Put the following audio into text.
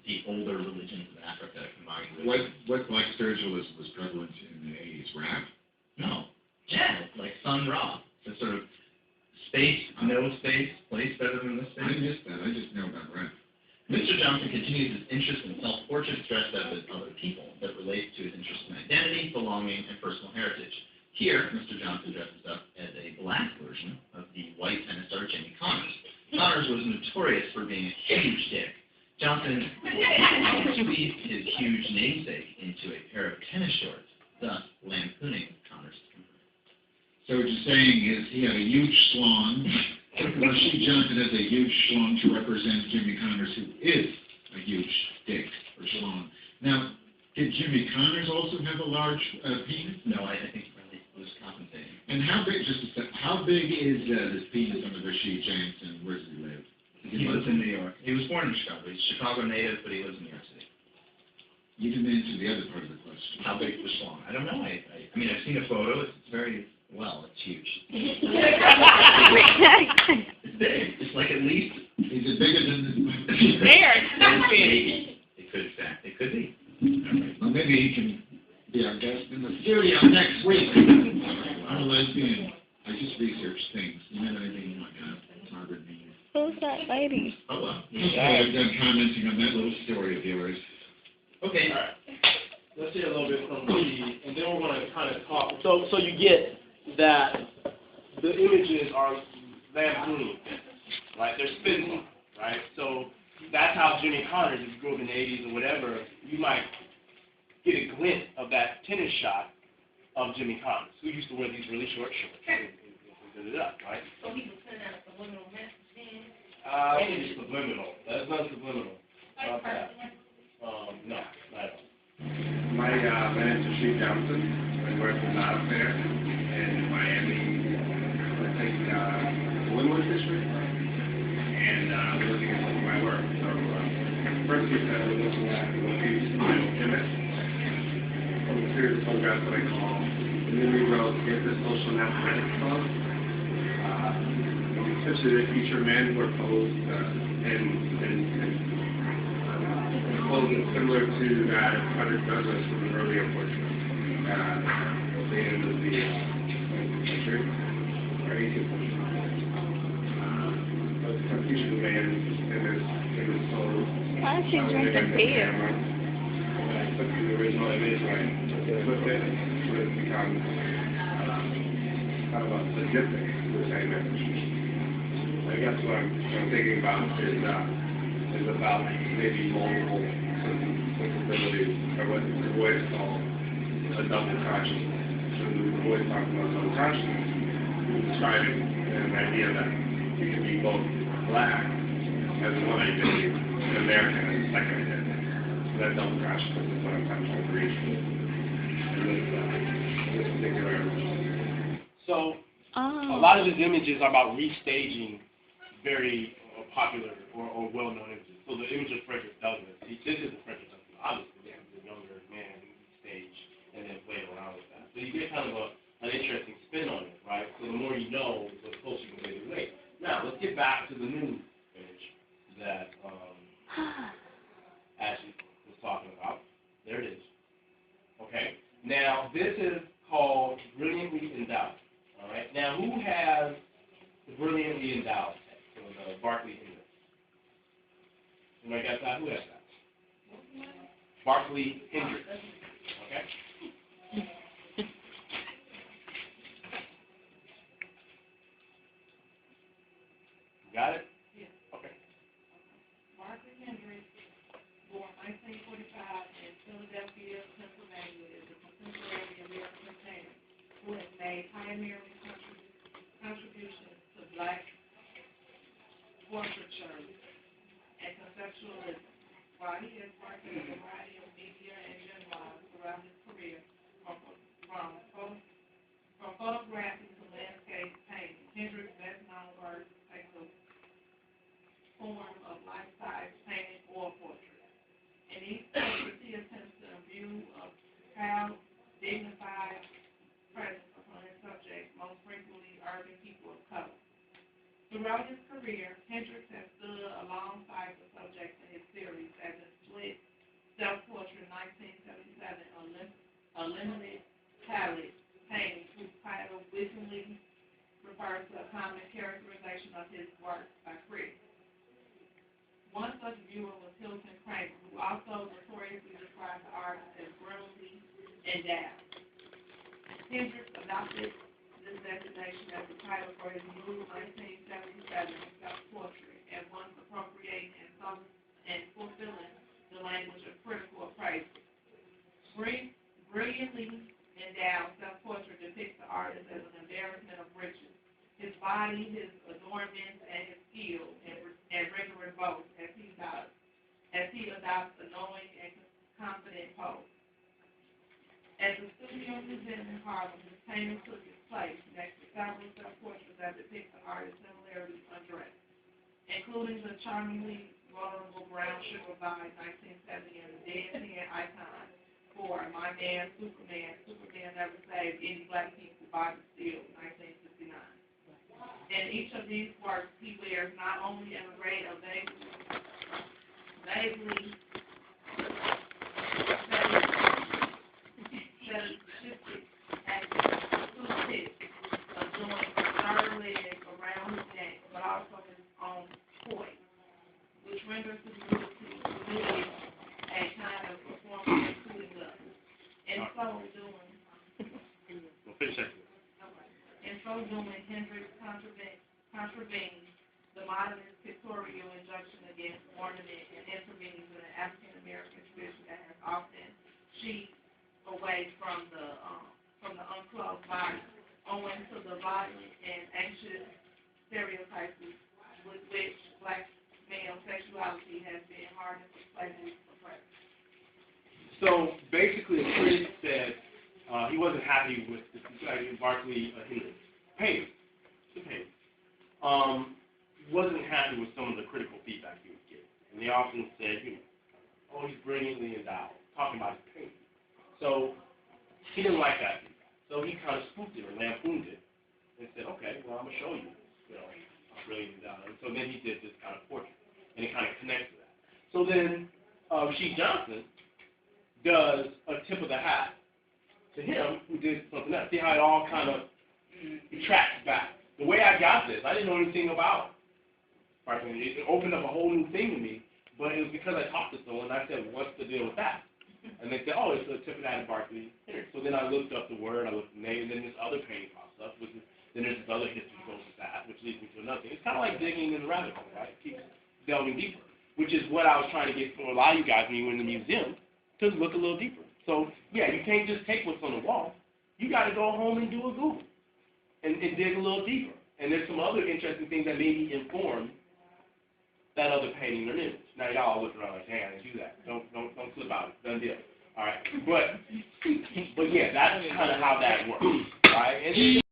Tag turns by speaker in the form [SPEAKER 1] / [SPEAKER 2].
[SPEAKER 1] the older religions of Africa combined with...
[SPEAKER 2] What black spiritualism was prevalent in the 80s? Rap?
[SPEAKER 1] No. Jazz, like Sun Ra. The sort of space, no space, place better than this space.
[SPEAKER 2] I missed that. I just know about rap.
[SPEAKER 1] Mr. Johnson continues his interest in self-portraits dressed up as other people that relates to his interest in identity, belonging, and personal heritage. Here, Mr. Johnson dresses up as a black version of the white tennis star Jimmy Connors. Connors was notorious for being a huge dick. Johnson squeezed his huge namesake into a pair of tennis shorts, thus lampooning Connors' temperament.
[SPEAKER 2] So what you're saying is he had a huge schlong. Rashid Johnson has a huge schlong to represent Jimmy Connors, who is a huge dick or schlong. Now, did Jimmy Connors also have a large penis?
[SPEAKER 1] No, I think he probably was compensating.
[SPEAKER 2] And how big? How big is this penis on the Rashid Johnson? Where does he live?
[SPEAKER 1] He lives in New York. He was born in Chicago. He's a Chicago native, but he lives in New York City.
[SPEAKER 2] You didn't answer the other part of the question.
[SPEAKER 1] How big is the schlong? I don't know. I mean, I've seen a photo. It's very... Well, it's huge. It's big. It's like at least...
[SPEAKER 2] Is it bigger than this one?
[SPEAKER 1] Maybe. It could stack. It could be.
[SPEAKER 2] All right. Well, maybe he can be our guest in the studio next week. I'm a lesbian. I just research things. You know anything like that? Margaret Mead.
[SPEAKER 3] Who's that lady?
[SPEAKER 1] Oh, well.
[SPEAKER 2] I'm done commenting on that little story of yours.
[SPEAKER 1] Okay.
[SPEAKER 4] All right. Let's hear a little bit from Lee, and then we're going to kind of talk. So you get that the images are lampooning, right? They're spitting on, right? So that's how Jimmy Connors, if you grew up in the 80s or whatever, you might get a glimpse of that tennis shot of Jimmy Connors, who used to wear these really short shorts right?
[SPEAKER 5] So he was sending out a subliminal message then?
[SPEAKER 4] I think it's subliminal. That's not subliminal. Not that. No, not at all.
[SPEAKER 6] My name is Rashid Johnson. I work for Live Fair in Miami. I take Woodward District, and we're looking at some of my work. So first piece that we're looking at is one piece biochemist from a series of photographs that I call the New Road Anti-Social and Athletic Club. Essentially, they feature men who are posed in clothing similar to that of Frederick Douglass from an earlier portrait at the end of the 19th century, or 18th century. But it features a man in his pose.
[SPEAKER 3] Why is she drinking beer?
[SPEAKER 6] When I took the original image, I flipped it, so it becomes kind of a sadistic to the same image. I guess what I'm thinking about is about maybe multiple sensibilities, or what the boys call a double consciousness. So the boys talking about double consciousness, he's describing an idea that you can be both black as one identity and American as a second identity. So that double consciousness is what I'm kind of trying to reach with in this particular image.
[SPEAKER 4] So a lot of his images are about restaging very popular or well-known images. So the image of Frederick Douglass, this is a Frederick Douglass, obviously, this is a younger man who staged and then played around with that. So you get kind of an interesting spin on it, right? So the more you know, the closer you can really relate. Now, let's get back to the new image that Ashley was talking about. There it is. Okay. Now, this is called Brilliantly Endowed. All right. Now, who has the Brilliantly Endowed? The Barclay Index. Anybody got that? Who has that? Barclay Hendricks. Okay. Got it?
[SPEAKER 5] Yes.
[SPEAKER 4] Okay.
[SPEAKER 5] Barclay Hendricks, born 1945 in Philadelphia, Pennsylvania, is a contemporary American painter who has made pioneering contributions to Black portraiture and conceptualism. While he has worked in a variety of media and journals throughout his career, from photography to landscape painting, Hendricks' best known work takes the form of life-size painting or portraits. In these portraits, he attempts to imbue a proud, dignified presence upon his subjects, most frequently urban people of color. Throughout his career, Hendricks has stood alongside the subjects in his series as a such viewer was Hilton Kramer, who also notoriously described the artist as brilliantly endowed. Hendricks adopted this designation as the title for his new 1977 self-portrait, at once appropriating and fulfilling the language of critical appraisal. Brilliantly endowed self-portrait depicts the artist as an embarrassment of riches. His body, his adornments, and his skill and rigorous boast as he adopts a knowing and confident pose. At the Studio Museum in Harlem, his painting took its place next to several self-portraits that depict the artist's similarly undressed, including the charmingly vulnerable brown sugar vibe 1970 and the dead-hand icon for My Man, Superman Never Saved Any Black People, Bobby Steele, 1969. In each of these works, he wears not only an array of vaguely shifted toothpicks of doing third legs around his neck, but also his own voice, which renders his nudity a kind of performance including the in so doing, Hendricks contravenes the modernist pictorial injunction against ornament and intervenes in an African American tradition that has often sheathed away from the unclothed body, owing to the violent and anxious stereotypes with which black male sexuality has been hardened for slavery suppressed.
[SPEAKER 4] So basically, the critic said he wasn't happy with the Barclay Hendricks painting. The painting. Wasn't happy with some of the critical feedback he was getting. And they often said, oh, he's brilliantly endowed, talking about his painting. So he didn't like that feedback. So he kind of spooked it or lampooned it and said, okay, well, I'm going to show you, how brilliant endowed. And so then he did this kind of portrait, and it kind of connects to that. So then Rasheed Johnson does a tip of the hat to him who did something else. See how it all kind of tracks back. The way I got this, I didn't know anything about it. It opened up a whole new thing to me, but it was because I talked to someone and I said, what's the deal with that? And they said, oh, it's a tip of the hat of Barclay Hendricks. So then I looked up the word, I looked at the name, and then this other painting pops up, then there's this other history goes with that, which leads me to another thing. It's kind of like digging in the rabbit hole, right? It keeps delving deeper, which is what I was trying to get from a lot of you guys when you were in the museum, to look a little deeper. So, yeah, you can't just take what's on the wall. You got to go home and do a Google and dig a little deeper. And there's some other interesting things that maybe inform that other painting or image. Now, y'all look around like, hey, I didn't do that. Don't flip out. Done deal. All right. But yeah, that's kind of how that works. All right. And